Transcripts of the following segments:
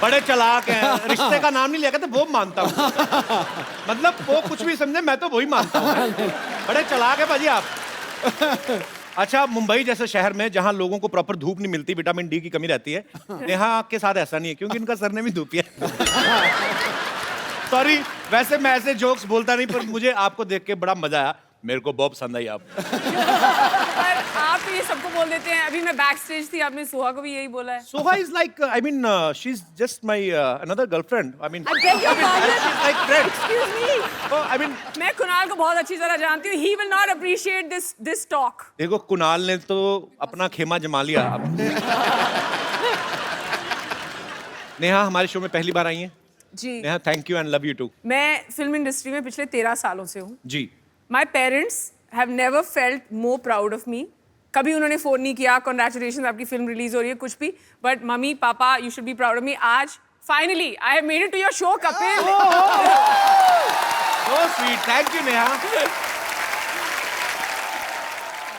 बड़े चालाक हैं, रिश्ते का नाम नहीं लिया करते, वो मानता हूँ। मतलब वो कुछ भी समझे, मैं तो वही मानता हूँ। बड़े चालाक है भाजी आप। अच्छा, मुंबई जैसे शहर में जहाँ लोगों को प्रॉपर धूप नहीं मिलती, विटामिन डी की कमी रहती है, नेहा के साथ ऐसा नहीं है क्योंकि इनका सरनेम ही धूपिया है। सॉरी, वैसे मैं ऐसे जोक्स बोलता नहीं, पर मुझे आपको देख के बड़ा मजा आया। मेरे को बहुत पसंद आई आप। पर आप तो ये सबको बोल देते हैं। अभी मैं बैक स्टेज थी, आपने सोहा को भी यही बोला है। Soha is like, I mean, she's just my another girlfriend. I mean, I beg your pardon? she's like friend. Excuse me. Oh, I mean, मैं कुणाल को बहुत अच्छी तरह जानती हूँ। He will not appreciate this talk. देखो कुणाल ने तो अपना खेमा जमा लिया अब। नेहा हमारे शो में पहली बार आई हैं। जी। Neha, thank you and love you too. मैं फिल्म इंडस्ट्री में पिछले 13 सालों से हूँ। जी। My parents have never felt more proud of me. कभी उन्होंने फोन नहीं किया, congratulations आपकी फिल्म रिलीज हो रही है, कुछ भी। But mummy papa, you should be proud of me. आज finally I have made it to your show, Kapil. So sweet, thank you Neha.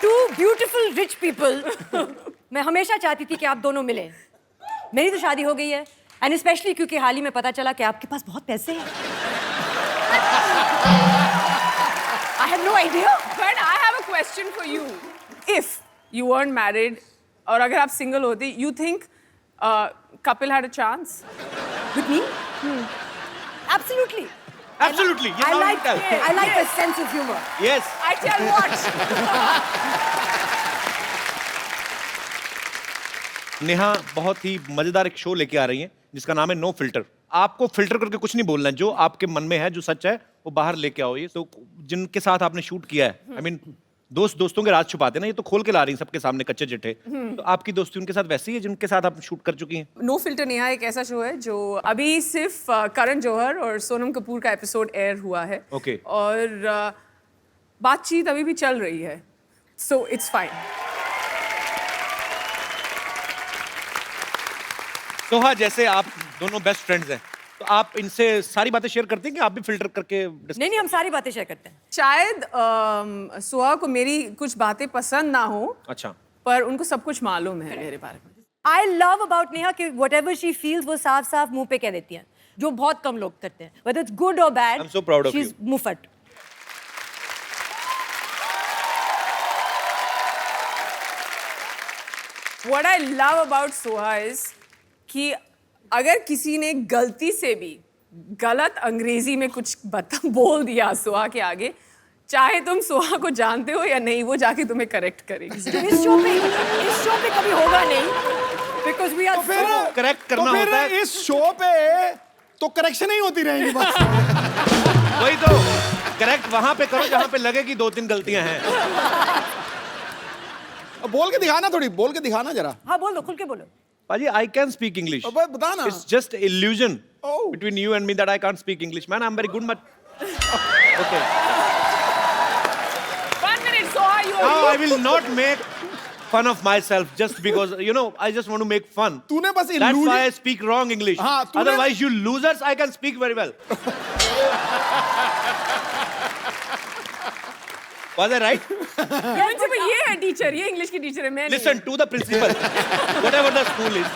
Two beautiful rich people. मैं हमेशा चाहती थी कि आप दोनों मिलें। मेरी तो शादी हो गई है, and especially क्योंकि हाल ही में पता चला कि आपके पास बहुत पैसे हैं। I had no idea. But I have a question for you. If you weren't married, और अगर आप single होते, you think Kapil had a chance? With me? Absolutely. Absolutely. I like the sense of humor. Yes. I tell what. Neha बहुत ही मजेदार एक show लेके आ रही हैं जिसका नाम है नो फिल्टर। आपको फिल्टर करके कुछ नहीं बोलना है, जो आपके मन में है, जो सच है, वो बाहर लेके आओ। ये तो जिनके साथ आपने शूट किया है, आई मीन दोस्तों के राज छुपाते हैं ना, ये तो खोल के ला रही हैं सबके सामने कच्चे चिट्ठे। तो आपकी दोस्ती उनके साथ वैसी है जिनके साथ आप शूट कर चुकी हैं? नो फिल्टर नेहा एक ऐसा शो है जो अभी सिर्फ करण जौहर और सोनम कपूर का एपिसोड एयर हुआ है। Okay. और बातचीत अभी भी चल रही है, सो इट्स फाइन। सोहा, जैसे आप दोनों बेस्ट फ्रेंड्स हैं, तो आप इनसे सारी बातें शेयर करते हैं कि आप भी फिल्टर करके नहीं, हम सारी बातें शेयर करते हैं। शायद सोहा को मेरी कुछ बातें पसंद ना हो, अच्छा, पर उनको सब कुछ मालूम है मेरे बारे में। I love about नेहा कि whatever she feels वो साफ मुंह पे कह देती हैं, जो बहुत कम लोग करते हैं। Whether it's good or bad, I'm so proud of she's you. मुफट। What I love about Soha is कि अगर किसी ने गलती से भी गलत अंग्रेजी में कुछ बोल दिया सोहा के आगे, चाहे तुम सोहा को जानते हो या नहीं, वो जाके तुम्हें करेक्ट करेगी। इस शो पे कभी होगा नहीं, because we are so correct करना होता है। इस शो पे तो करेक्शन ही होती रहेगी बस। वही तो, करेक्ट वहां पे करो जहां पे लगे कि 2-3 गलतियां हैं। बोल के दिखाना, थोड़ी बोल के दिखाना जरा। हाँ बोल दो, खुल के बोलो। Paji, I can speak English. बता ना। It's just illusion Oh. between you and me that I can't speak English. Man, I'm very good, but okay. 1 minute, Soha, you. Now I will not make fun of myself just because, you know, I just want to make fun. तूने बस That's illusion। why I speak wrong English. हाँ, Otherwise, you losers, I can speak very well. Was I right? Principal ये है teacher, ये English की teacher है। मैं Listen to the principal. Whatever the school is.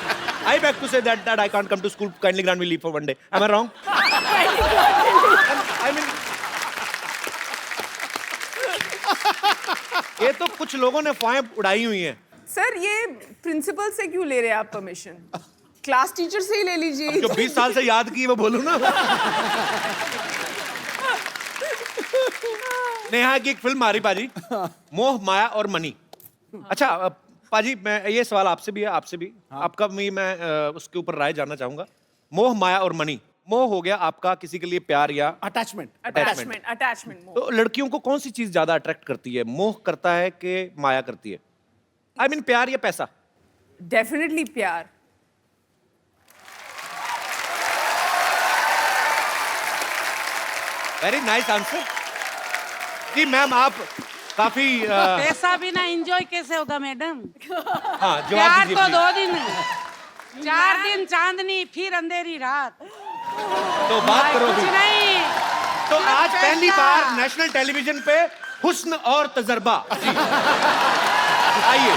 I beg to say that I can't come to school. Kindly grant me leave for one day. Am I wrong? I mean, ये तो कुछ लोगों ने फाएं उड़ाई हुई हैं। सर, ये principal से क्यों ले रहे हैं आप परमिशन? क्लास टीचर से ही ले लीजिए। जो 20 साल से याद की वो बोलूं ना। नेहा की एक फिल्म आ रही पाजी, मोह माया और मनी। अच्छा पाजी, मैं ये सवाल आपसे भी है, आपसे भी, आपका भी मैं उसके ऊपर राय जानना चाहूंगा। मोह माया और मनी, मोह हो गया आपका किसी के लिए प्यार या अटैचमेंट। तो लड़कियों को कौन सी चीज ज्यादा अट्रैक्ट करती है? मोह करता है कि माया करती है? आई मीन प्यार या पैसा? डेफिनेटली प्यार। Very nice answer. जी मैम, आप काफी पैसा बिना एंजॉय कैसे होगा मैडम? हाँ, प्यार जवाब दीजिए तो please। 2 दिन, 4 दिन चांदनी, फिर अंधेरी रात। तो बात करो कुछ भी। नहीं। तो आज पैसा। पहली बार नेशनल टेलीविजन पे हुस्न और तजर्बा। जी। आइए।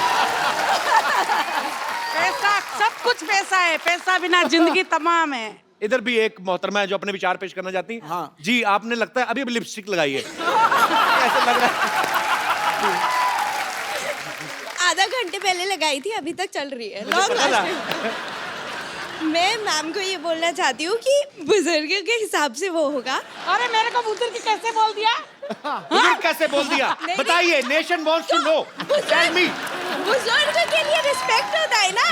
पैसा सब कुछ पैसा है, पैसा बिना जिंदगी तमाम है। इधर भी एक मोहतरमा है जो अपने विचार पेश करना चाहती हैं। हाँ। जी, आपने लगता है अभी अभी लिपस्टिक लगाई है। ऐसा लग रहा है। आधा घंटे पहले लगाई थी, अभी तक चल रही है, मुझे लॉन्ग पता था। लास्टिंग। मैं मैम को ये बोलना चाहती हूँ कि बुजुर्ग के हिसाब से वो होगा। अरे मेरे को बुजुर्ग कैसे बोल दिया? बुजुर्ग कैसे बोल दिया? बताइए, nation wants to know. Tell me. बुजुर्ग के लिए रिस्पेक्ट होता है ना।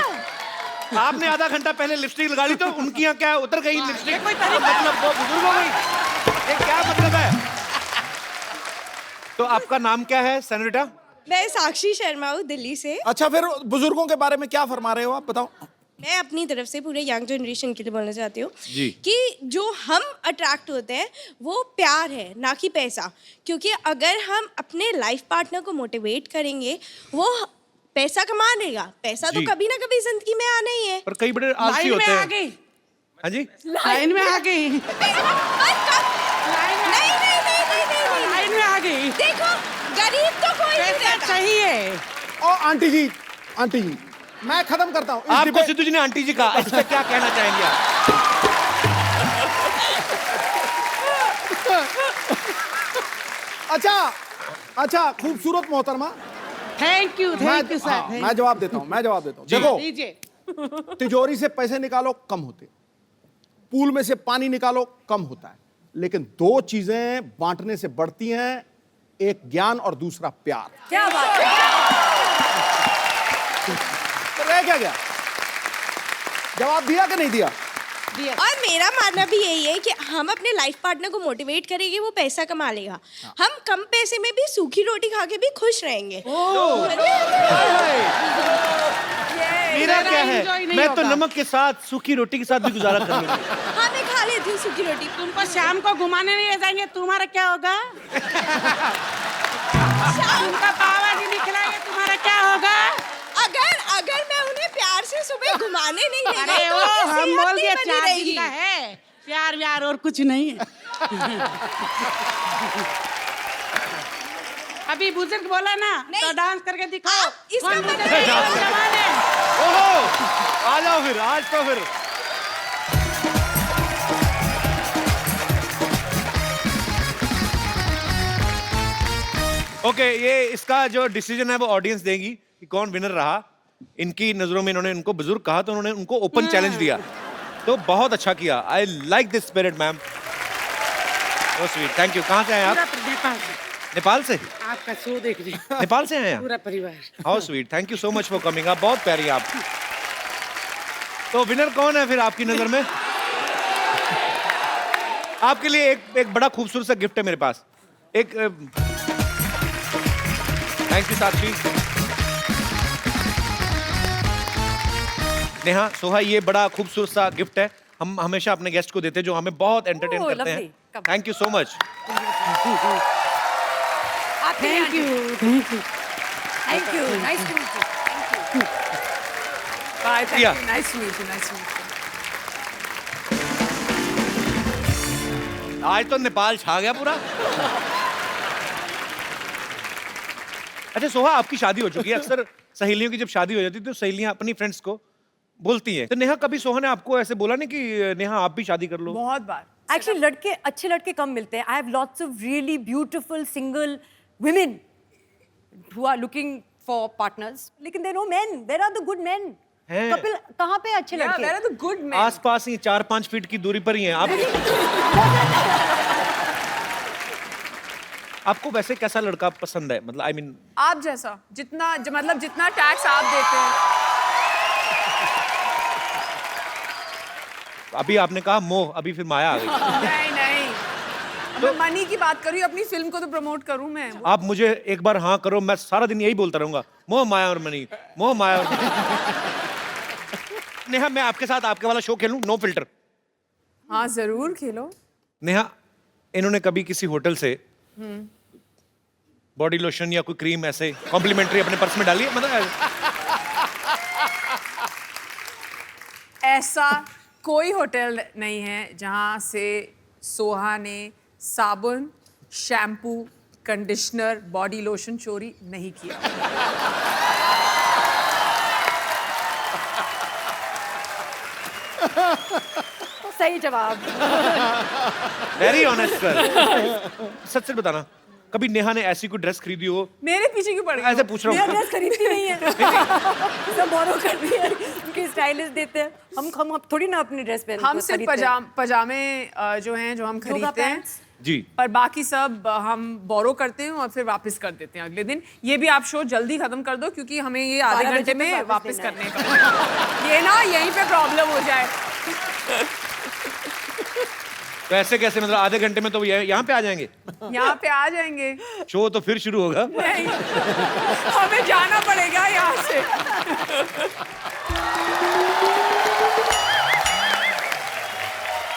आपने आधा घंटा पहले लिपस्टिक लगा ली तो उनकी यहाँ क्या उतर गई लिपस्टिक? कोई तरीका है? मतलब वो बुजुर्ग हो गई? ये क्या मतलब है? तो आपका नाम क्या है सेनोरिटा? मैं साक्षी शर्मा हूँ, दिल्ली से। अच्छा, फिर बुजुर्गों के बारे में क्या फरमा रहे हो आप, बताओ। मैं अपनी तरफ से पूरे यंग जनरेशन के लिए बोलना चाहती हूँ जी। कि जो हम अट्रैक्ट होते हैं वो प्यार है, ना कि पैसा। क्योंकि अगर हम अपने लाइफ पार्टनर को मोटिवेट करेंगे, वो पैसा कमा लेगा। पैसा तो जी। कभी ना कभी जिंदगी में आना ही है। पर कई बड़े आलसी लाइन में होते आ हैं। गई, हाँ जी? लाइन में आ गई, लाइन में आ गई। देखो, गरीब तो कोई नहीं पैसा रहता। चाहिए। ओ आंटी जी, मैं खत्म करता हूँ इस आपको डिबेट- सिद्धू जी ने आंटी जी कहा, इस पे क्या कहना चाहेंगे आप? अच्छा, खूबसूरत मोहतरमा। थैंक यू मैं सर। हाँ, मैं जवाब देता हूँ देखो, लीजिए। तिजोरी से पैसे निकालो कम होते, पूल में से पानी निकालो कम होता है, लेकिन दो चीजें बांटने से बढ़ती हैं, एक ज्ञान और दूसरा प्यार। क्या बात है? तो रह क्या गया? जवाब दिया कि नहीं दिया? और मेरा मानना भी यही है कि हम अपने लाइफ पार्टनर को मोटिवेट करेंगे, वो पैसा कमा लेगा। हम कम पैसे में भी सूखी रोटी खा के भी खुश रहेंगे। मेरा क्या है, enjoy नहीं मैं तो होगा। नमक के साथ सूखी रोटी के साथ भी गुजारा कर लूंगा। हाँ, मैं खा लेती हूँ सूखी रोटी। तुमको शाम को घुमाने नहीं ले जाएंगे, तुम्हारा क्या होगा? तुमका पावा जी निकलाएंगे, तुम्हारा क्या होगा? अगर मैं उन्हें प्यार से सुबह घुमाने नहीं ले अरे गई तो वो उनकी हम सेहत बोल नहीं दिया बनी 4 दिन रहेगी। का है, प्यार व्यार और कुछ नहीं है। अभी बुजुर्ग बोला ना, नहीं। तो डांस करके दिखाओ। आप इसका कौन मतलब बुजुर्ग है, नहीं कौन जवान है? ओहो, आ जाओ फिर, आज तो फिर। ओके, ये इसका जो डिसीजन है वो ऑडियंस देगी कि कौन विनर रहा। इनकी नजरों में इन्होंने उनको बुजुर्ग कहा तो उन्होंने उनको ओपन चैलेंज दिया, तो बहुत अच्छा किया। I like this spirit ma'am, oh sweet, thank you. कहाँ से आए आप? पूरा नेपाल से। नेपाल से? आपका शो देख रही, नेपाल से आए आप? पूरा परिवार। How sweet, thank you so much for coming. आप बहुत प्यारी हैं आप। तो विनर कौन है फिर आपकी नजर में? आपके लिए एक बड़ा खूबसूरत सा गिफ्ट है मेरे पास। एक थैंक यू साक्षी। नेहा, सोहा, ये बड़ा खूबसूरत सा गिफ्ट है, हम हमेशा अपने गेस्ट को देते हैं जो हमें बहुत एंटरटेन Oh, करते हैं। lovely. Come. Thank you so much. Thank you, thank you. Thank you, nice to meet you. Bye, thank Yeah. you. Nice to meet you. Nice to meet you. आज तो नेपाल छा गया पूरा। अच्छा सोहा, आपकी शादी हो चुकी है। अक्सर सहेलियों की जब शादी हो जाती है तो सहेलियां अपनी फ्रेंड्स को बोलती हैं। तो नेहा, कभी सोहा ने आपको ऐसे बोला नहीं कि नेहा आप भी शादी कर लो? बहुत बार। एक्चुअली लड़के, अच्छे लड़के कम मिलते हैं। I have lots of really beautiful single women who are looking for partners, लेकिन there no men, there are the good men. हैं। कपिल, कहाँ पे अच्छे Yeah, लड़के? there are the good men. आसपास ही 4-5 फीट की दूरी पर ही हैं आप। आपको वैसे कैसा लड़का पसंद है? मतलब आई मीन आप जैसा, मतलब जितना टैक्स आप देते हैं। अभी आपने कहा मोह, अभी फिर माया आ गई। नहीं नहीं, मैं मनी की बात कर रही हूँ, अपनी फिल्म को तो प्रमोट करूँ मैं। आप मुझे एक बार हाँ करो, मैं सारा दिन यही बोलता रहूंगा, मोह माया और मनी, मोह माया और मनी। नेहा, मैं आपके साथ आपके वाला शो खेलूं, नो फिल्टर? हाँ जरूर खेलो। नेहा, इन्होंने कभी किसी होटल से बॉडी लोशन या कोई क्रीम ऐसे कॉम्प्लीमेंट्री अपने पर्स में डाली है? मतलब ऐसा कोई होटल नहीं है जहाँ से सोहा ने साबुन, शैम्पू, कंडीशनर, बॉडी लोशन चोरी नहीं किया। सही जवाब। Very honest sir. सच सच बताना, कभी नेहा ने ऐसी कोई ड्रेस खरीदी हो? मेरे पीछे क्यों पड़ गई? ऐसे पूछ रहा मेरा हूँ। ड्रेस खरीदती नहीं है। सब बोरो करती है, उनके स्टाइलिस्ट देते हैं। हम थोड़ी ना अपनी ड्रेस पहनते हम सिर्फ पजामे जो हैं जो हम खरीदते हैं, जी। पर बाकी सब हम बोरो करते हैं और फिर वापस कर देते हैं अगले दिन। ये भी आप शो जल्दी खत्म कर दो क्योंकि हमें ये आधे 12 घंटे बजे में तक वापस देना करने का ये ना यहीं पे प्रॉब्लम हो जाए। तो ऐसे कैसे, मतलब आधे घंटे में तो यहाँ पे आ जाएंगे? यहाँ पे आ जाएंगे। शो तो फिर शुरू होगा। नहीं, हमें जाना पड़ेगा यहाँ से।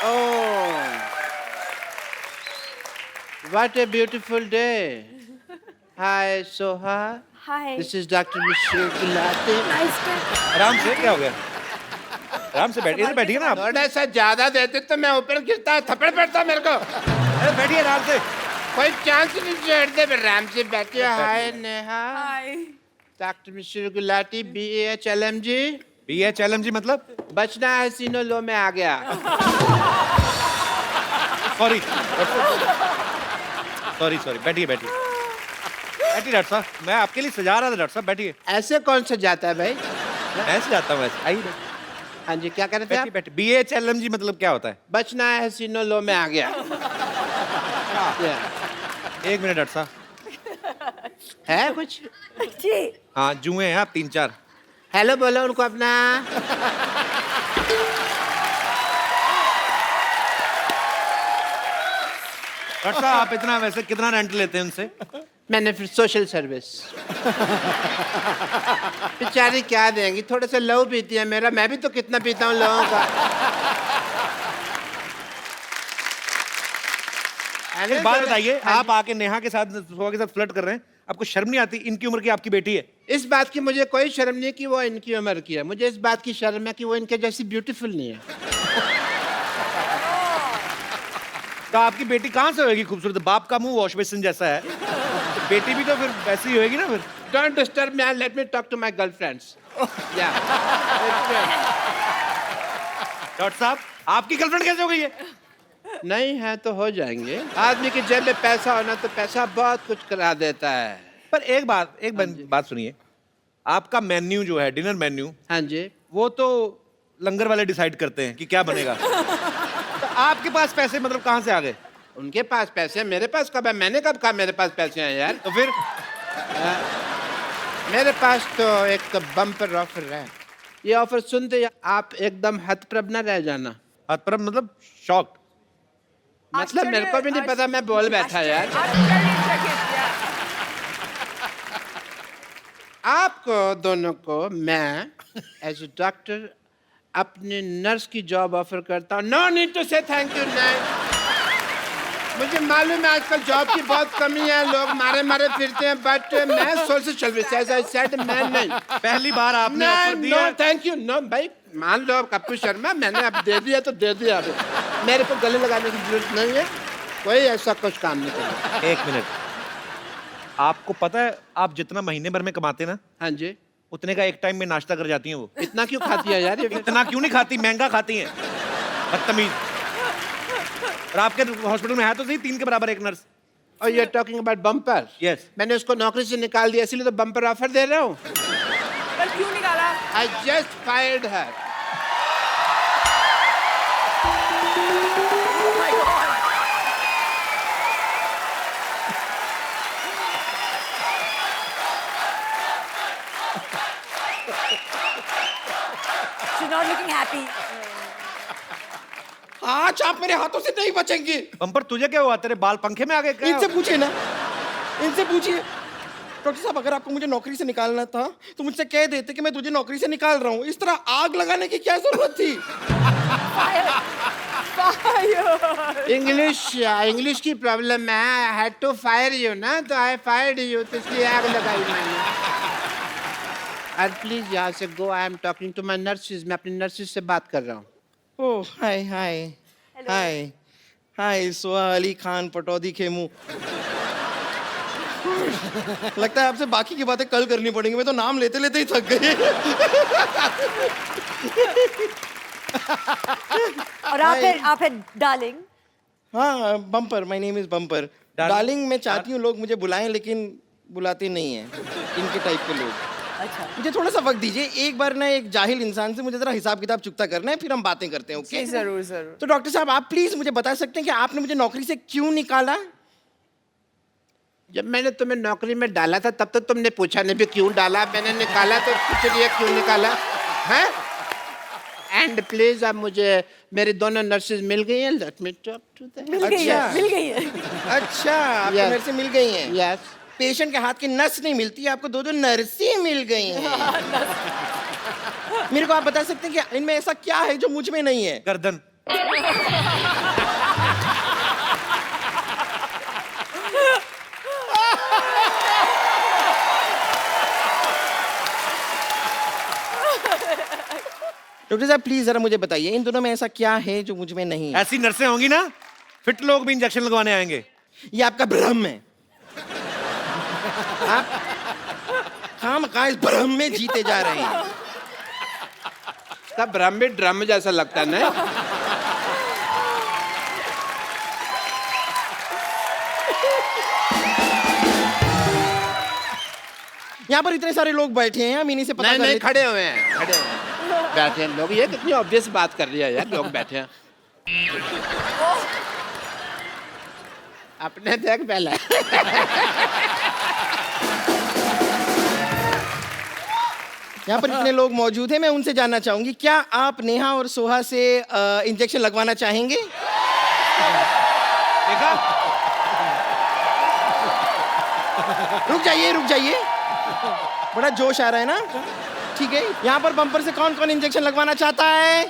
Oh, what a beautiful day. Hi, Soha. Hi. This is Dr. Michelle Gulati. Nice to- आराम से, क्या हो गया? आराम से बैठ, इधर बैठिए ना आप। थोड़ा सा ज्यादा देते तो मैं ऊपर गिरता, थप्पड़ पड़ता मेरे को। अरे बैठिए आराम से। कोई चांस नहीं छोड़ते, आराम से बैठिए। हाय नेहा। हाय। डॉक्टर मिश्र गुलाटी, BHLMG। BHLMG मतलब? बचना है सीनो लो में आ गया। सॉरी सॉरी सॉरी, बैठिए बैठिए बैठिए डॉक्टर साहब, मैं आपके लिए सजा रहा था डॉक्टर साहब, बैठिए। ऐसे कौन सा जाता है भाई? मैं सजाता हूँ ऐसे, आइए हाँ जी, क्या कर रहे थे बैठिए आप? बैठिए। BHLMG मतलब क्या होता है? बचना है सीनो लो में आ गया। एक मिनट डॉक्टर साहब। है कुछ? जी। हाँ, जुए हैं आप 3-4। हेलो बोलो उनको अपना। डॉक्टर साहब आप इतना वैसे कितना रेंट लेते हैं उनसे? मैंने फिर सोशल सर्विस। बेचारी क्या देंगी, थोड़ा सा लहू पीती है मेरा, मैं भी तो कितना पीता हूँ लोगों का। एक बात बताइए, आप आके नेहा के साथ, सोहा के साथ फ्लर्ट कर रहे हैं, आपको शर्म नहीं आती? इनकी उम्र की आपकी बेटी है। इस बात की मुझे कोई शर्म नहीं कि वो इनकी उम्र की है, मुझे इस बात की शर्म है कि वो इनके जैसी ब्यूटीफुल नहीं है। तो आपकी बेटी कहाँ से होगी खूबसूरत? बाप का मुंह वॉश बेसिन जैसा है, तो बेटी भी तो फिर वैसी ही होगी ना फिर। Don't disturb me, let me talk to my girlfriends. या डॉक्टर साहब आपकी गर्लफ्रेंड कैसे हो गई है? नहीं है तो हो जाएंगे। आदमी की जेब में पैसा होना तो पैसा बहुत कुछ करा देता है। पर एक बात सुनिए, आपका मेन्यू जो है, डिनर मेन्यू, हाँ जी। वो तो लंगर वाले डिसाइड करते हैं कि क्या बनेगा। तो आपके पास पैसे मतलब कहाँ से आ गए? उनके पास पैसे, मेरे पास कब है? मैंने कब कहा मेरे पास पैसे हैं यार? तो फिर मेरे पास तो एक बम्पर ऑफर है। ये ऑफर सुनते ही आप एकदम हतप्रभ न रह जाना। हतप्रभ मतलब शॉक्ड? मतलब मेरे को भी नहीं पता, मैं बोल बैठा यार। आपको दोनों को मैं एज ए डॉक्टर अपने नर्स की जॉब ऑफर करता हूँ। नो नीड टू से थैंक यू। नहीं, मुझे मालूम है आजकल जॉब की बहुत कमी है, लोग मारे मारे फिरते हैं, बट मैं social service as I said, मैं नहीं। पहली बार आपने ऑफर नो दिया। Thank you. नो भाई, मान लो कप्पू शर्मा, मैंने अब दे दिया तो दे दिया। अब मेरे को गले लगाने की जरूरत नहीं है, कोई ऐसा कुछ काम नहीं करना। एक मिनट, आपको पता है आप जितना महीने भर में कमाते ना, हाँ जी। उतने का एक टाइम में नाश्ता कर जाती हैं वो। इतना क्यों खाती है यार ये? इतना क्यों नहीं खाती, महंगा खाती हैं, बदतमीज। और आपके हॉस्पिटल में है तो सही 3 के बराबर एक नर्स। और you are talking about bumper? Yes. मैंने उसको नौकरी से निकाल दिया, इसलिए तो बम्पर ऑफर दे रहा हूँ। पर क्यों निकाला? I just fired her. She's not looking happy. आज आप मेरे हाथों से नहीं बचेंगे। बम्पर तुझे क्या हुआ, तेरे बाल पंखे में आ गए क्या? इनसे पूछिए ना, इनसे पूछिए। डॉक्टर साहब, अगर आपको मुझे नौकरी से निकालना था तो मुझसे कह देते कि मैं तुझे नौकरी से निकाल रहा हूँ। इस तरह आग लगाने की क्या जरूरत थी? इंग्लिश की प्रॉब्लम है। I had to fire you ना, तो आई फायर्ड यू, तो इसलिए आग लगाई मैंने। और प्लीज यहाँ से go, I am talking to my nurses, मैं अपनी नर्सिस से बात कर रहा हूँ। ओह हाय हाय हाय हाय, सोहा अली खान पटौदी खेमू। लगता है आपसे बाकी की बातें कल करनी पड़ेंगी, मैं तो नाम लेते लेते ही थक गई। और आप है डार्लिंग। हाँ, bumper, my name is bumper. Darling मैं चाहती हूँ लोग मुझे बुलाएं, लेकिन बुलाते नहीं हैं इनके टाइप के लोग। अच्छा, मुझे थोड़ा सा वक्त दीजिए, एक बार ना एक जाहिल इंसान से मुझे जरा हिसाब किताब चुकता करना है, फिर हम बातें करते हैं, ओके? जी जरूर जरूर। तो डॉक्टर साहब, आप प्लीज मुझे बता सकते हैं कि आपने मुझे नौकरी से क्यों निकाला? जब मैंने तुम्हें नौकरी में डाला था तब तो तुमने पूछा नहीं भी क्यों डाला, मैंने निकाला तो पूछ लिया क्यों निकाला है। एंड प्लीज अब मुझे मेरी दोनों नर्सेज मिल गई हैं, let me talk to them. मिल गई है, मिल गई है। अच्छा, आपको Yes. मेरे से मिल गई हैं? यस। पेशेंट के हाथ की नस नहीं मिलती, आपको दो नर्सें मिल गई हैं। मेरे को आप बता सकते हैं कि इनमें ऐसा क्या है जो मुझ में नहीं है? गर्दन। डॉक्टर साहब प्लीज जरा मुझे बताइए, इन दोनों में ऐसा क्या है जो मुझ में नहीं है? ऐसी नर्सें होंगी ना, फिट लोग भी इंजेक्शन लगवाने आएंगे। ये आपका भ्रम है। आप खामखा इस भ्रम में जीते जा रहे हैं। सब ड्रम भी ड्रम जैसा लगता है ना। यहाँ पर इतने सारे लोग बैठे हैं, हम इन्हीं से पता नहीं कर नहीं, लेते- खड़े हुए हैं, खड़े हुए हैं, बैठे हैं लोग। ये कितनी ऑब्वियस बात कर रही है यार, लोग बैठे हैं। अपने देख पहले। यहाँ पर इतने लोग मौजूद हैं, मैं उनसे जानना चाहूंगी, क्या आप नेहा और सोहा से इंजेक्शन लगवाना चाहेंगे? देखा? रुक जाइए, बड़ा जोश आ रहा है ना? ठीक है, यहाँ पर बम्पर से कौन कौन इंजेक्शन लगवाना चाहता है?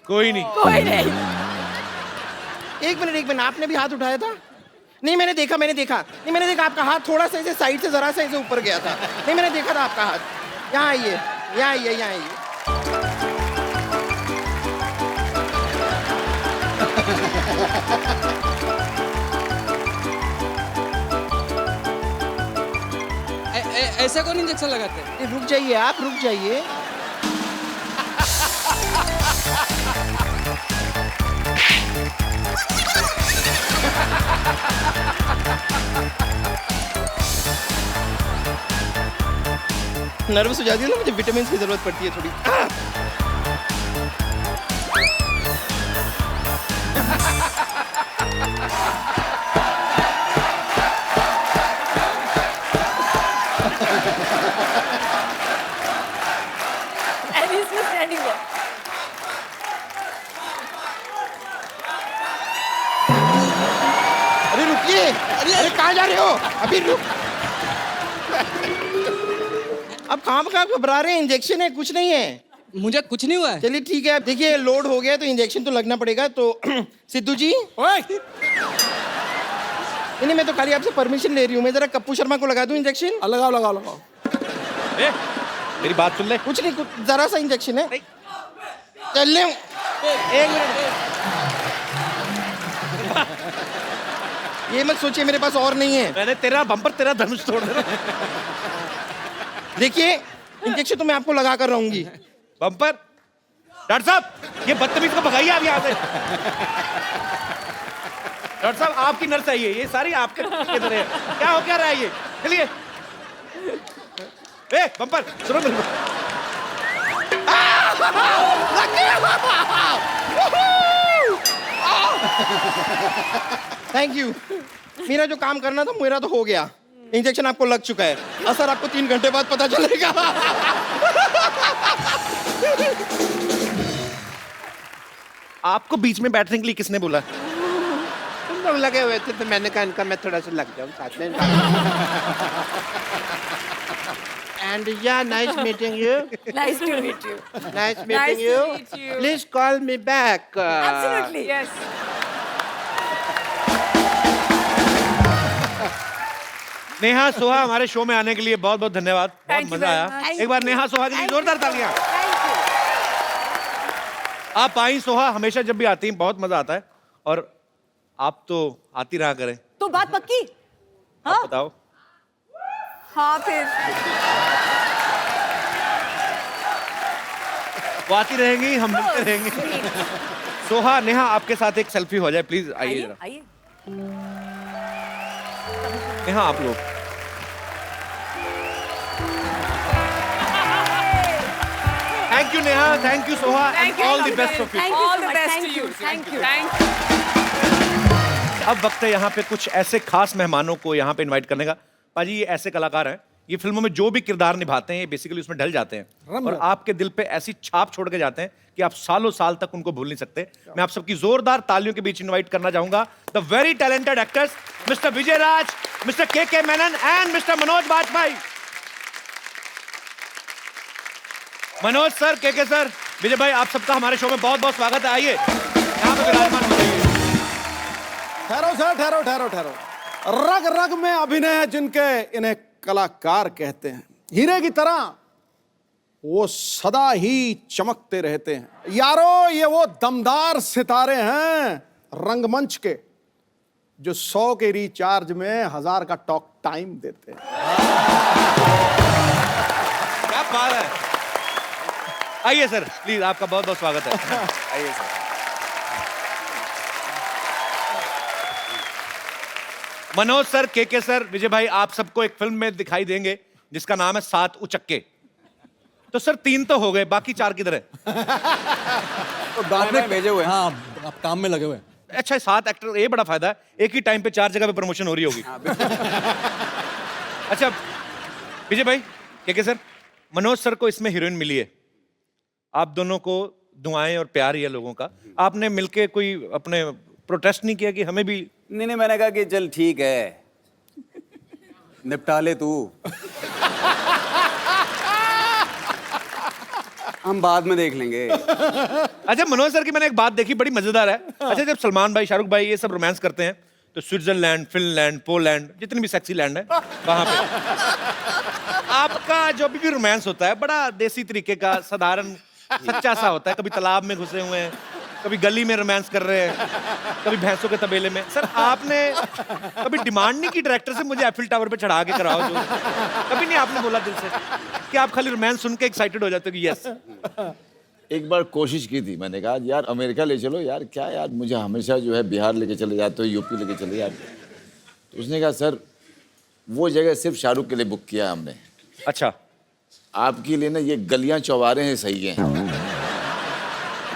कोई नहीं। कोई नहीं। एक मिनट, आपने भी हाथ उठाया था? नहीं, मैंने देखा, नहीं, मैंने देखा आपका हाथ थोड़ा सा ऐसे साइड से जरा सा ऐसे ऊपर गया था। नहीं, मैंने देखा था आपका हाथ। यहाँ आइए। ऐसा कौन इंजेक्शन लगाते हैं? रुक जाइए, आप रुक जाइए। नर्वस हो जाती है ना, मुझे विटामिन की जरूरत पड़ती है थोड़ी। And he's just standing there. अरे रुकिए, अरे कहाँ जा रहे हो? अभी रुक। अब काम का घबरा रहे हैं, इंजेक्शन है, कुछ नहीं है। मुझे कुछ नहीं हुआ है। चलिए ठीक है, देखिए लोड हो गया है तो इंजेक्शन तो लगना पड़ेगा। तो सिद्धू जी, नहीं, मैं तो खाली आपसे परमिशन ले रही हूँ। मैं जरा कप्पू शर्मा को लगा दूं इंजेक्शन? लगाओ। ए, मेरी बात सुन ले। कुछ नहीं, कुछ जरा सा इंजेक्शन है। चल ले, एक मिनट। ये मत सोचिए मेरे पास और नहीं है। मैंने तेरा बम्पर, तेरा धनुष तोड़ देना। देखिए इंजेक्शन तो मैं आपको लगा कर रहूंगी। बम्पर, डॉक्टर साहब, ये बदतमीज को भगाइए आप यहाँ से। डॉक्टर साहब, आपकी नर्स आई है, ये सारी आपके किधर है? क्या हो क्या रहा है ये? चलिए। ए, बम्पर, सुनो मेरी बात। Thank you. मेरा जो काम करना था मेरा तो हो गया। इंजेक्शन आपको लग चुका है, असर आपको 3 घंटे बाद पता चलेगा। आपको बीच में बैठने के लिए किसने बोला? तुम लोग लगे हुए थे तो मैंने कहा इनका मैं थोड़ा सा लग जाऊं साथ में। एंड या nice meeting you. Nice to meet you. Nice Nice meeting to you. meet you. Please call me back. Absolutely. Yes. Neha Soha हमारे शो में आने के लिए बहुत बहुत धन्यवाद। बहुत Thank you मजा very आया। much. एक बार नेहा सोहा के लिए जोरदार तालियां। आप आई सोहा, हमेशा जब भी आती हैं बहुत मजा आता है, और आप तो आती रहा करें। तो बात पक्की? आप बताओ। हाँ फिर वो आती रहेंगी, हम मिलते रहेंगे। सोहा, नेहा, आपके साथ एक सेल्फी हो जाए प्लीज, आइए जरा। आइए नेहा, आप लोग thank you Neha, thank you Soha, and all the best of you. All the best to you. Thank you Thank you. अब वक्त है यहाँ पे कुछ ऐसे खास मेहमानों को यहाँ पे इनवाइट करने का। पाजी, ये ऐसे कलाकार हैं, ये फिल्मों में जो भी किरदार निभाते हैं ये बेसिकली उसमें ढल जाते हैं और आपके दिल पे ऐसी छाप छोड़ के जाते हैं कि आप सालों साल तक उनको भूल नहीं सकते। मैं आप सबकी जोरदार तालियों के बीच इनवाइट करना चाहूंगा the very talented actors mister Vijay Raaz, mister K Menon and mister Manoj Bajpayee. Manoj sir, K sir, Vijay भाई, आप सबका हमारे शो में बहुत बहुत स्वागत है। आइए यहाँ पे विराजमान हो जाइए। ठहरो सर, ठहरो ठहरो ठहरो। रग रग में अभिनय है जिनके, इन्हें कलाकार कहते हैं। हीरे की तरह वो सदा ही चमकते रहते हैं। यारो, ये वो दमदार सितारे हैं रंगमंच के जो 100 के रिचार्ज में 1000 का टॉक टाइम देते हैं। क्या बात है। आइए सर, प्लीज, आपका बहुत बहुत स्वागत है। आइए sir. Manoj sir, K sir, Vijay भाई, आप सबको एक फिल्म में दिखाई देंगे जिसका नाम है 7 उचक्के। तो सर 3 तो हो गए, बाकी 4 किधर है? तो गांव में भेजे हुए। हाँ, आप काम में लगे हुए। अच्छा, 7 एक्टर, ये बड़ा फायदा है, एक ही टाइम पे 4 जगह पे प्रमोशन हो रही होगी। अच्छा विजय भाई, के सर, मनोज सर को इसमें हीरोइन मिली है, आप दोनों को दुआएं और प्यार ही है लोगों का। आपने मिलके कोई अपने प्रोटेस्ट नहीं किया कि हमें भी? नहीं, मैंने कहा कि चल ठीक है, निपटा ले तू, हम बाद में देख लेंगे। अच्छा मनोज सर की मैंने एक बात देखी, बड़ी मजेदार है। अच्छा, जब सलमान भाई, शाहरुख भाई ये सब रोमांस करते हैं तो स्विट्जरलैंड, फिनलैंड, पोलैंड, जितनी भी सेक्सी लैंड है वहां पे आपका जो भी रोमांस होता है बड़ा देसी तरीके का, साधारण सच्चा सा होता है। कभी तालाब में घुसे हुए हैं, कभी गली में रोमांस कर रहे हैं, कभी भैंसों के तबेले में। सर आपने कभी डिमांड नहीं की डायरेक्टर से मुझे एफिल टावर पे चढ़ा के कराओ? जो कभी नहीं आपने बोला दिल से कि आप खाली रोमांस सुन के एक्साइटेड हो जाते हो कि यस? एक बार कोशिश की थी, मैंने कहा यार अमेरिका ले चलो यार, क्या यार मुझे हमेशा जो है बिहार लेके चले जाते हो, यूपी लेके चले जाते हो। तो उसने कहा सर वो जगह सिर्फ शाहरुख के लिए बुक किया हमने। अच्छा, आपके लिए ना ये गलियां चौबारे हैं, सही हैं।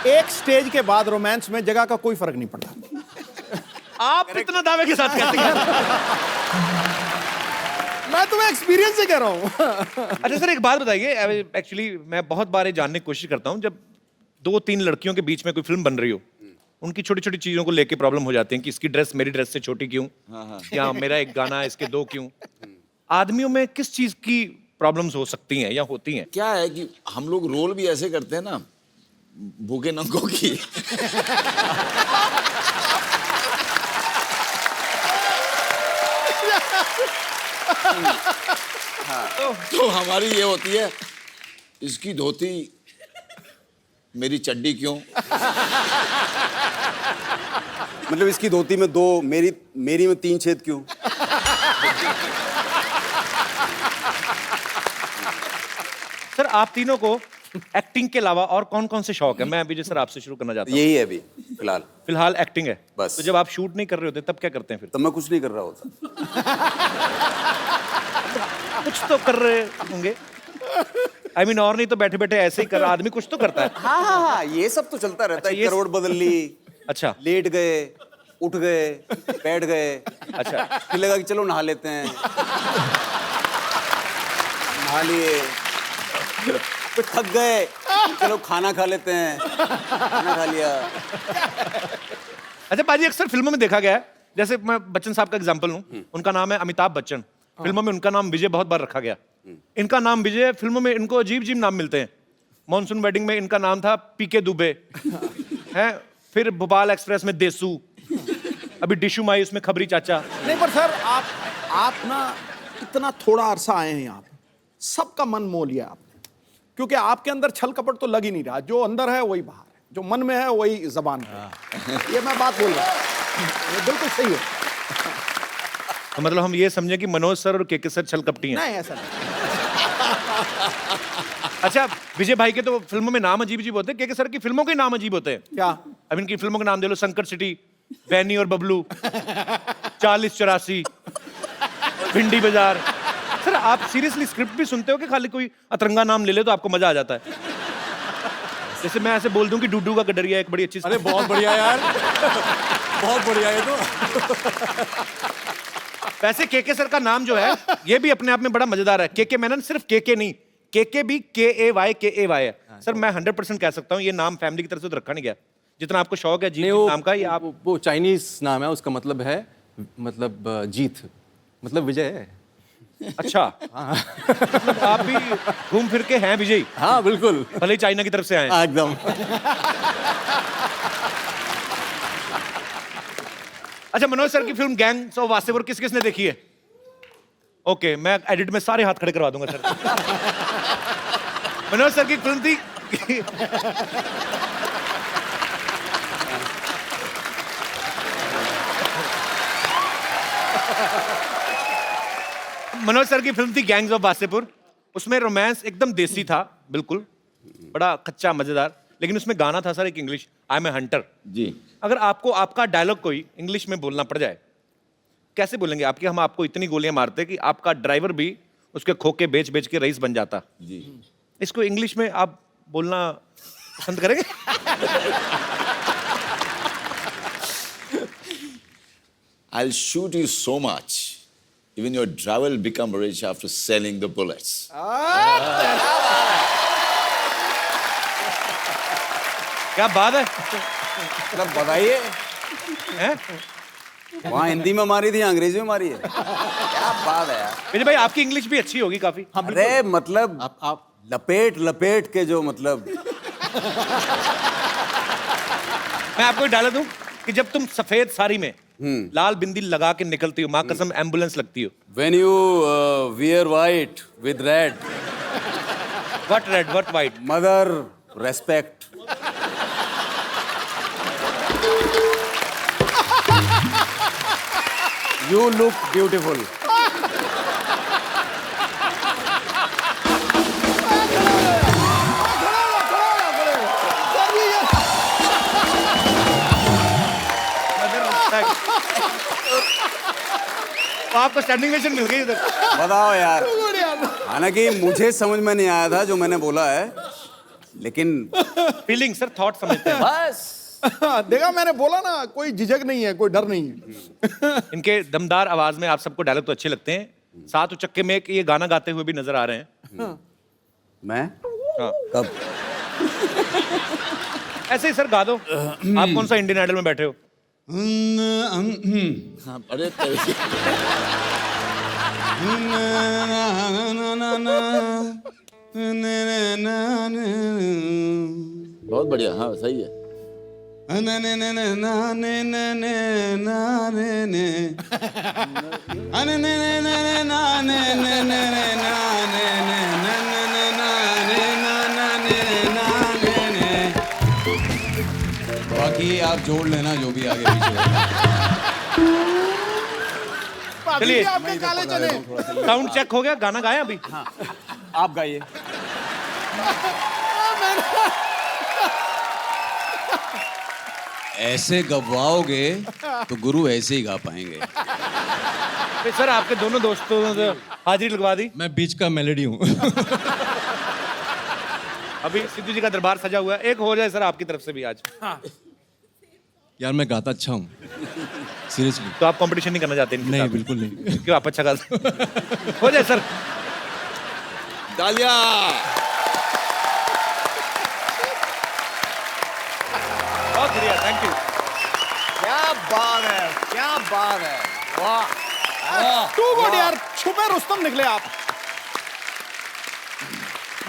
एक स्टेज के बाद रोमांस में जगह का कोई फर्क नहीं पड़ता। आप इतना दावे के साथ कहते हैं। मैं तुम्हें एक्सपीरियंस से कह रहा हूँ। अच्छा सर, एक बात बताइए, एक्चुअली मैं बहुत बार ये जानने की कोशिश करता हूँ, जब 2-3 लड़कियों के बीच में कोई फिल्म बन रही हो, उनकी छोटी छोटी चीजों को लेके प्रॉब्लम हो जाती है कि इसकी ड्रेस मेरी ड्रेस से छोटी क्यों, या मेरा एक गाना इसके 2 क्यों। आदमियों में किस चीज की प्रॉब्लम्स हो सकती हैं या होती हैं? क्या है कि हम लोग रोल भी ऐसे करते हैं ना, भूखे नंगों की। तो हमारी ये होती है, इसकी धोती मेरी चड्डी क्यों। मतलब इसकी धोती में 2, मेरी में 3 छेद क्यों। सर आप तीनों को एक्टिंग के अलावा और कौन कौन से शौक है? मैं विजय सर आपसे शुरू करना चाहता हूँ। यही है अभी फिलहाल एक्टिंग है बस। तो जब आप शूट नहीं कर रहे होते तब क्या करते हैं फिर? तब मैं कुछ नहीं कर रहा होता। कुछ तो कर रहे होंगे। I mean, और नहीं तो बैठे बैठे ऐसे ही कर, आदमी कुछ तो करता है। हाँ, ये सब तो चलता रहता है। करोड़ बदल ली, अच्छा, लेट गए, उठ गए, बैठ गए, अच्छा, फिर लगा कि चलो नहा लेते हैं, नहा लिए, फिर थक गए, चलो खाना खा लेते हैं, खाना खा लिया। अच्छा पाजी, अक्सर फिल्मों में देखा गया है, जैसे मैं बच्चन साहब का एग्जांपल लूं, उनका नाम है अमिताभ बच्चन, फिल्मों में उनका नाम विजय बहुत बार रखा गया। इनका नाम विजय, फिल्मों में इनको अजीब अजीब नाम मिलते हैं। मॉनसून वेडिंग में इनका नाम था पीके दुबे, हैं, फिर भोपाल एक्सप्रेस में देसू, अभी डिशू माई उसमें खबरी चाचा। नहीं पर सर आप ना इतना थोड़ा अरसा आए हैं यहाँ पे, सबका मन मोह लिया आपने, क्योंकि आपके अंदर छल कपट तो लग ही नहीं रहा। जो अंदर है वही बाहर है, जो मन में है वही जबान पे। ये मैं बात बोल रहा हूँ, ये बिल्कुल सही है। तो मतलब हम ये समझे कि मनोज सर और के सर छल कपटी हैं? नहीं ऐसा नहीं। अच्छा, विजय भाई के तो फिल्मों में नाम अजीब अजीब होते हैं, के सर की फिल्मों के नाम अजीब होते हैं। क्या? अब इनकी फिल्मों के नाम दे लो, संकट सिटी, बैनी और बबलू, 4084, भिंडी बाजार। सर आप सीरियसली स्क्रिप्ट भी सुनते हो कि खाली कोई अतरंगा नाम ले ले तो आपको मजा आ जाता है? जैसे मैं ऐसे बोल दूं कि डूडू का गडरिया एक बड़ी अच्छी। अरे बहुत बढ़िया यार, बहुत बढ़िया है तो। वैसे के सर का नाम जो है ये भी अपने आप में बड़ा मजेदार है। के मेनन सिर्फ के नहीं, के भी KAY है। सर मैं 100% कह सकता हूँ ये नाम फैमिली की तरफ से तो रखा नहीं गया। जितना आपको शौक है जीत नाम का, ये आप वो चाइनीज नाम है, उसका मतलब है मतलब जीत, मतलब विजय है। अच्छा। मतलब आप भी घूम फिर के हैं विजयी? हाँ बिल्कुल, भले ही चाइना की तरफ से आए। एकदम। अच्छा, मनोज सर की फिल्म गैंग्स ऑफ वासेपुर किस किसने देखी है? ओके, मैं एडिट में सारे हाथ खड़े करवा दूंगा सर। मनोज सर की फिल्म थी मनोज सर की फिल्म थी गैंग्स ऑफ वासेपुर। उसमें रोमांस एकदम देसी था, बिल्कुल बड़ा कच्चा मजेदार, लेकिन उसमें गाना था सर एक English, I am a hunter. जी। अगर आपको आपका डायलॉग कोई इंग्लिश में बोलना पड़ जाए, कैसे बोलेंगे आपकी? हम आपको इतनी गोलियां मारते कि आपका ड्राइवर भी उसके खोखे बेच बेच के रईस बन जाता। जी। इसको इंग्लिश में आप बोलना पसंद करेंगे? I'll shoot you so much, even your driver will become rich after selling the bullets. क्या बात है? मतलब बताइए, हैं? वहाँ हिंदी में मारी थी, अंग्रेजी में मारी है, क्या बात है यार। विजय भाई आपकी इंग्लिश भी अच्छी होगी काफी। अरे मतलब आप लपेट लपेट के जो मतलब। मैं आपको एक डायलॉग दूं कि जब तुम सफेद साड़ी में लाल बिंदी लगा के निकलती हो, माँ कसम एम्बुलेंस लगती हो। When you wear white with red, What red, what white? mother respect. You look beautiful. तो आपको स्टैंडिंग ओवेशन मिल गई उधर। बताओ यार, हालांकि मुझे समझ में नहीं आया था जो मैंने बोला है, लेकिन फीलिंग सर, थॉट समझते हैं। बस देखा, मैंने बोला ना, कोई झिझक नहीं है, कोई डर नहीं है। इनके दमदार आवाज में आप सबको डायलॉग तो अच्छे लगते हैं, साथ चक्के में एक ये गाना गाते हुए भी नजर आ रहे हैं। मैं हाँ। कब? ऐसे ही सर गा दो। आप कौन सा इंडियन आइडल में बैठे हो? हाँ, अरे तेरे- बहुत बढ़िया, हाँ सही है। बाकी आप जोड़ लेना जो भी आगे पीछे होगा। चलिए, आपके काले चने। साउंड चेक हो गया, गाना गाया अभी? हाँ, आप गाइए। ऐसे गवाओगे तो गुरु ऐसे ही गा पाएंगे। फिर सर आपके दोनों दोस्तों ने हाजिरी लगवा दी। मैं बीच का मेलेडी हूँ। अभी सिद्धू जी का दरबार सजा हुआ है, एक हो जाए सर आपकी तरफ से भी आज। यार मैं गाता अच्छा हूँ, सीरियसली। तो आप कंपटीशन नहीं करना चाहते इनके नहीं, साथ? बिल्कुल नहीं। क्यों, आप अच्छा गाते हो जाए सर। तालियां। बहुत बढ़िया, थैंक यू। क्या बात है, क्या बात है, वाह। टू गुड यार, छुपे रुस्तम निकले आप।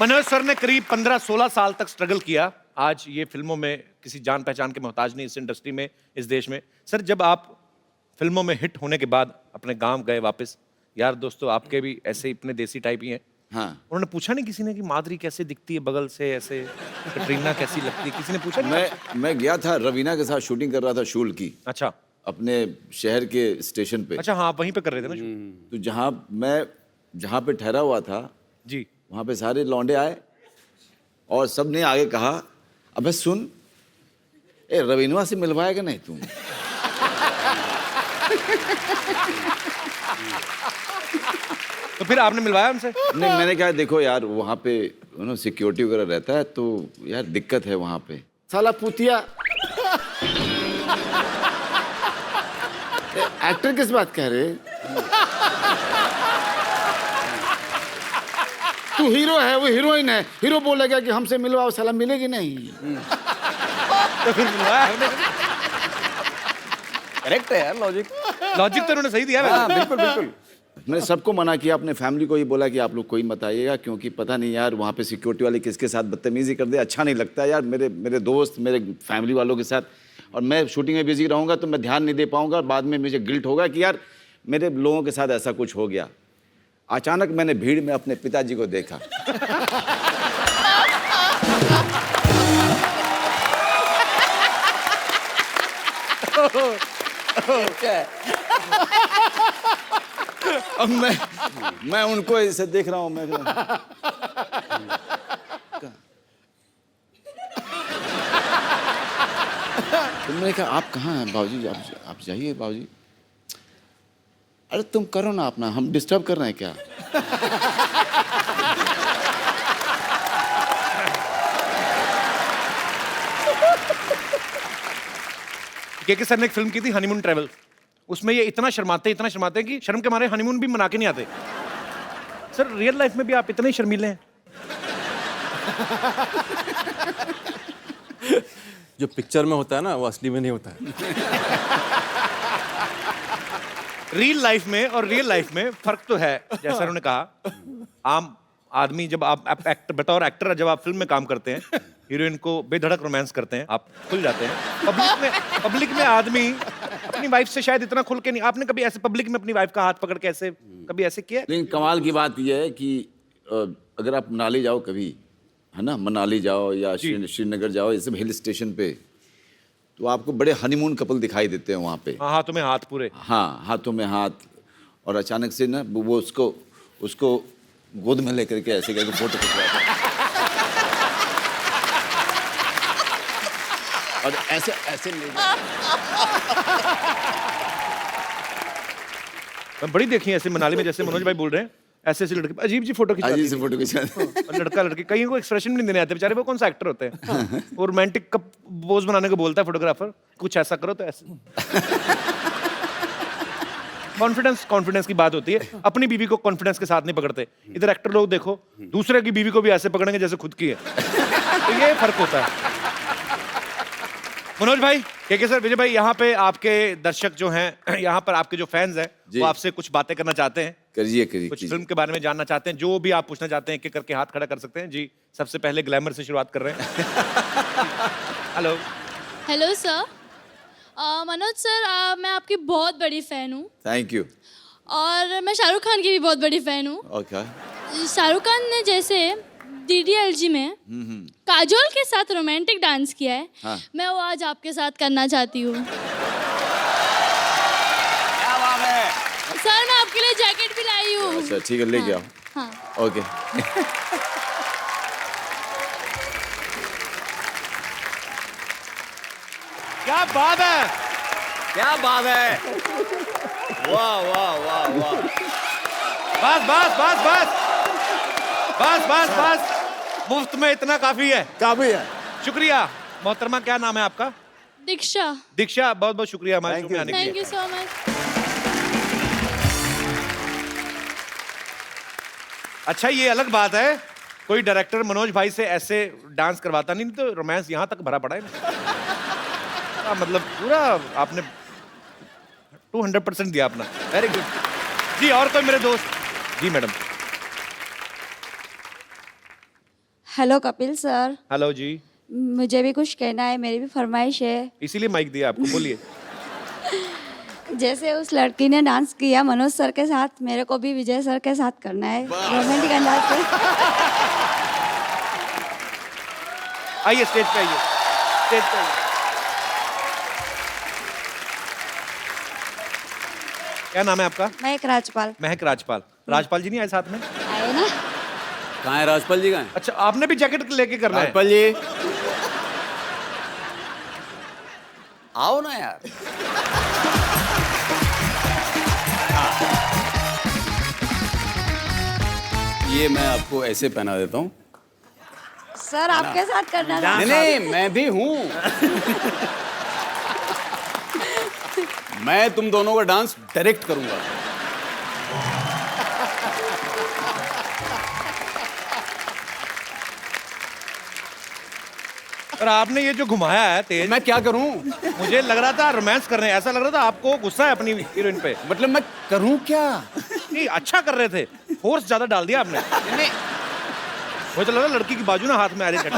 मनोज सर ने करीब 15-16 साल तक स्ट्रगल किया। आज ये फिल्मों में किसी जान पहचान के मोहताज नहीं, इस इंडस्ट्री में, इस देश में। सर जब आप फिल्मों में हिट होने के बाद अपने गांव गए वापस, यार दोस्तों आपके भी ऐसे ही इतने देसी टाइप ही हैं, हाँ। उन्होंने पूछा नहीं किसी ने कि माधुरी कैसे दिखती है बगल से, ऐसे कटरीना कैसी लगती है? किसी ने पूछा नहीं? मैं गया था, रवीना के साथ शूटिंग कर रहा था शूल की। अच्छा। अपने शहर के स्टेशन पे। अच्छा, हाँ वहीं पे कर रहे थे ना शूट। तो जहाँ पे ठहरा हुआ था जी, वहाँ पे सारे लौंडे आए और सबने आगे कहा, अबे सुन, ए रवीनवा से मिलवाएगा नहीं तुम? तो फिर आपने मिलवाया उनसे? नहीं, मैंने कहा देखो यार वहाँ पे सिक्योरिटी वगैरह रहता है तो यार दिक्कत है वहाँ पे। साला पुतिया, एक्टर किस बात कह रहे? तू हीरो है, वो हीरोइन है। हीरो बोलेगा कि हमसे मिलवाओ, साला मिलेगी नहीं। तो फिर मिलवाया आपने? करेक्ट है यार, लॉजिक लॉजिक तो उन्होंने सही दिया। हाँ, बिल्कुल बिल्कुल। मैंने सबको मना किया, अपने फैमिली को ही बोला कि आप लोग कोई मत आइएगा, क्योंकि पता नहीं यार वहाँ पे सिक्योरिटी वाले किसके साथ बदतमीजी कर दे, अच्छा नहीं लगता यार। मेरे दोस्त, मेरे फैमिली वालों के साथ, और मैं शूटिंग में बिजी रहूँगा तो मैं ध्यान नहीं दे पाऊँगा, और बाद में मुझे गिल्ट होगा कि यार मेरे लोगों के साथ ऐसा कुछ हो गया। अचानक मैंने भीड़ में अपने पिताजी को देखा। अब मैं उनको ऐसे देख रहा हूँ, मैं तो मैंने कहा आप कहाँ हैं बाबूजी? आप जाइए बाबूजी। अरे तुम करो ना अपना, हम डिस्टर्ब कर रहे हैं क्या? के सर ने एक फिल्म की थी हनीमून ट्रैवल, उसमें ये इतना शर्माते हैं कि शर्म के मारे हनीमून भी मना के नहीं आते। सर रियल लाइफ में भी आप इतने ही शर्मीले हैं? जो पिक्चर में होता है ना वो असली में नहीं होता है। रियल लाइफ में और रियल लाइफ में फर्क तो है। जैसा उन्होंने कहा, आम आदमी जब आप एक्टर, बतौर एक्टर जब आप फिल्म में काम करते हैं, हीरोइन को बेधड़क रोमांस करते हैं, आप खुल जाते हैं। पब्लिक में आदमी अपनी वाइफ से शायद इतना खुल के नहीं। आपने कभी ऐसे पब्लिक में अपनी वाइफ का हाथ पकड़ के ऐसे कभी ऐसे किया? लेकिन कमाल की बात यह है कि अगर आप मनाली जाओ कभी, है ना, मनाली जाओ या श्रीनगर जाओ, ये सब हिल स्टेशन पे, तो आपको बड़े हनीमून कपल दिखाई देते हैं वहाँ पे। हाँ, हाथों में हाथ पूरे। हाँ, हाथों में हाथ, और अचानक से ना वो उसको गोद में लेकर के ऐसे करके फोटो खिंचवाते हैं। और ऐसे ले बड़ी देखी है ऐसे मनाली में, जैसे मनोज भाई बोल रहे हैं, ऐसे लड़के अजीब सी फोटो खिंचाते हैं। अजीब सी फोटो खिंचाते हैं। और लड़का लड़की, कहीं को एक्सप्रेशन नहीं देने आते बेचारे, वो कौन सा एक्टर होते हैं? वो रोमांटिक का पोज बनाने को बोलता है फोटोग्राफर, कुछ ऐसा करो तो ऐसे। कॉन्फिडेंस की बात होती है। अपनी बीवी को कॉन्फिडेंस के साथ नहीं पकड़ते। इधर एक्टर लोग देखो, दूसरे की बीवी को भी ऐसे पकड़ेंगे जैसे खुद की है। तो ये फर्क होता है। मनोज भाई, के सर, विजय भाई, यहाँ पे आपके दर्शक जो हैं, यहाँ पर आपके जो फैंस हैं, वो आपसे कुछ बातें करना चाहते हैं। करिए कुछ फिल्म के बारे में जानना चाहते हैं, जो भी आप पूछना चाहते हैं, एक करके हाथ खड़ा कर सकते हैं। जी, सबसे पहले ग्लैमर से शुरुआत कर रहे हैं। Hello. Hello sir. Manoj sir, मैं आपकी बहुत बड़ी फैन हूँ। Thank you. और मैं शाहरुख खान की भी बहुत बड़ी फैन हूँ। ओके। शाहरुख खान ने जैसे DDLG में काजोल के साथ रोमांटिक डांस किया है, हाँ। मैं वो आज आपके साथ करना चाहती हूँ। सर, मैं आपके लिए जैकेट भी लाई हूँ। अच्छा, ठीक है, लेके आओ। हाँ। ओके। क्या बात है, क्या बात है, वाह वाह वाह वाह। बस मुफ्त में इतना काफी है। शुक्रिया। मोहतरमा, क्या नाम है आपका? दीक्षा। बहुत बहुत शुक्रिया हमारे शो में आने के लिए। Thank you so much. अच्छा, ये अलग बात है, कोई डायरेक्टर मनोज भाई से ऐसे डांस करवाता नहीं, तो रोमांस यहाँ तक भरा पड़ा है। मतलब पूरा आपने 200% दिया अपना। वेरी गुड जी। और कोई मेरे दोस्त? जी madam. Hello Kapil sir. Hello जी। मुझे भी कुछ कहना है, मेरी भी फरमाइश है। इसीलिए माइक दिया आपको, बोलिए। जैसे उस लड़की ने डांस किया मनोज सर के साथ, मेरे को भी विजय सर के साथ करना है, रोमांटिक अंदाज से। आइए स्टेज पे आइए, स्टेज पे आइए। क्या नाम है आपका? महक राजपाल। महक राजपाल। राजपाल जी नहीं आए साथ में? आए ना। कहाँ है राजपाल जी? कहाँ है? अच्छा, आपने भी जैकेट लेके करना है? राजपाल जी आओ ना यार। ये मैं आपको ऐसे पहना देता हूँ। सर आपके साथ करना था। नहीं नहीं, मैं भी हूँ। मैं तुम दोनों का डांस डायरेक्ट करूंगा। पर आपने ये जो घुमाया है तेज, मैं क्या करूं? मुझे लग रहा था रोमांस कर रहे हैं, ऐसा लग रहा था आपको गुस्सा है अपनी हीरोइन पे। मतलब मैं करूं क्या? नहीं, अच्छा कर रहे थे, फोर्स ज्यादा डाल दिया आपने। नहीं, मुझे तो लगा लड़की की बाजू ना हाथ में आ रही है।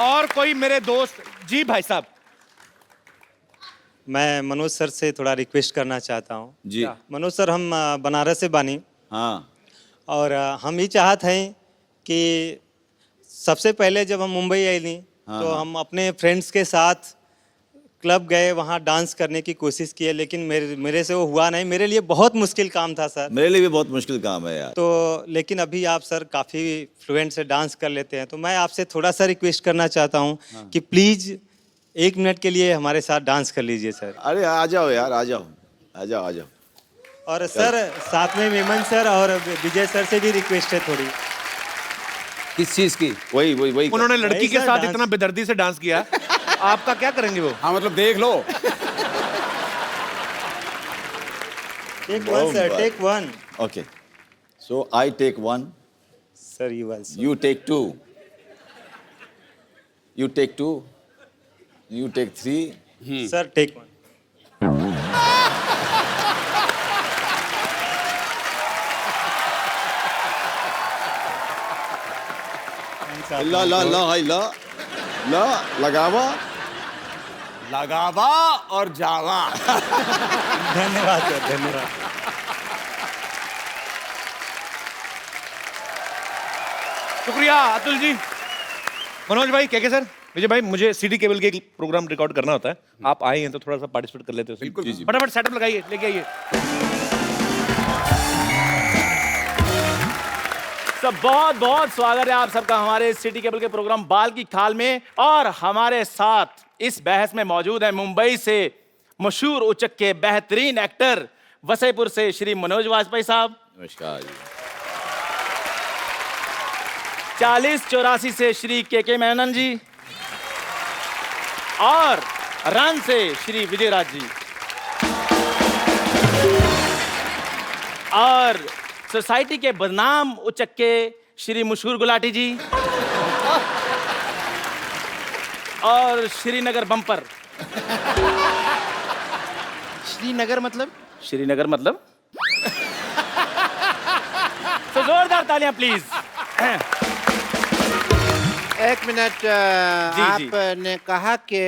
और कोई मेरे दोस्त? जी भाई साहब। मैं मनोज सर से थोड़ा रिक्वेस्ट करना चाहता हूँ। जी मनोज सर, हम बनारस से बानी। हाँ। और हम ये चाहते हैं कि सबसे पहले जब हम मुंबई आई थी तो हम अपने फ्रेंड्स के साथ क्लब गए, वहाँ डांस करने की कोशिश किए, लेकिन मेरे से वो हुआ नहीं। मेरे लिए बहुत मुश्किल काम था सर। मेरे लिए भी बहुत मुश्किल काम है यार। तो लेकिन अभी आप सर काफ़ी फ्लुएंट से डांस कर लेते हैं, तो मैं आपसे थोड़ा सा रिक्वेस्ट करना चाहता हूँ कि प्लीज़ 1 मिनट के लिए हमारे साथ डांस कर लीजिए सर। अरे आ जाओ यार, आ जाओ आ जाओ आ जाओ। और सर साथ में मेमन सर और विजय सर से भी रिक्वेस्ट है थोड़ी। किस चीज की? वही वही वही। उन्होंने लड़की के सर, साथ डांस। इतना बेदर्दी से डांस किया, आपका क्या करेंगे वो? हाँ मतलब देख लो। Take 1 sir, take 1। Okay, so I take 1, sir you also. you take 2, you take 2, you take 3। Sir take 1। ला ला ला हाय ला ला लगावा लगावा और जावा। धन्यवाद सर, धन्यवाद। शुक्रिया अतुल जी। मनोज भाई, के सर, विजय भाई, मुझे सीडी केबल के एक प्रोग्राम रिकॉर्ड करना होता है, आप आए हैं तो थोड़ा सा पार्टिसिपेट कर लेते हो। बिल्कुल। फटाफट सेटअप लगाइए, लेके आइए। सब बहुत बहुत स्वागत है आप सबका हमारे सिटी केबल के प्रोग्राम बाल की खाल में। और हमारे साथ इस बहस में मौजूद है मुंबई से मशहूर उचक के बेहतरीन एक्टर, वसईपुर से श्री मनोज वाजपेयी साहब। नमस्कार जी। 4084 से श्री के मेनन जी, और रन से श्री विजयराज जी, और सोसाइटी के बदनाम उचक के श्री मशहूर गुलाटी जी, और श्रीनगर बम्पर। श्रीनगर मतलब? श्रीनगर मतलब? तो जोरदार तालियां प्लीज। 1 मिनट। आपने कहा कि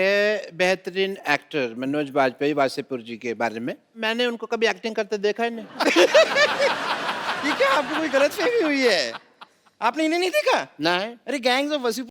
बेहतरीन एक्टर मनोज वाजपेयी वासेपुर जी के बारे में, मैंने उनको कभी एक्टिंग करते देखा ही नहीं। ये क्या आपको कोई गलतफहमी हुई है? आपने इन्हें नहीं देखा? नहीं। अरे गैंग्स ऑफ वसीपुर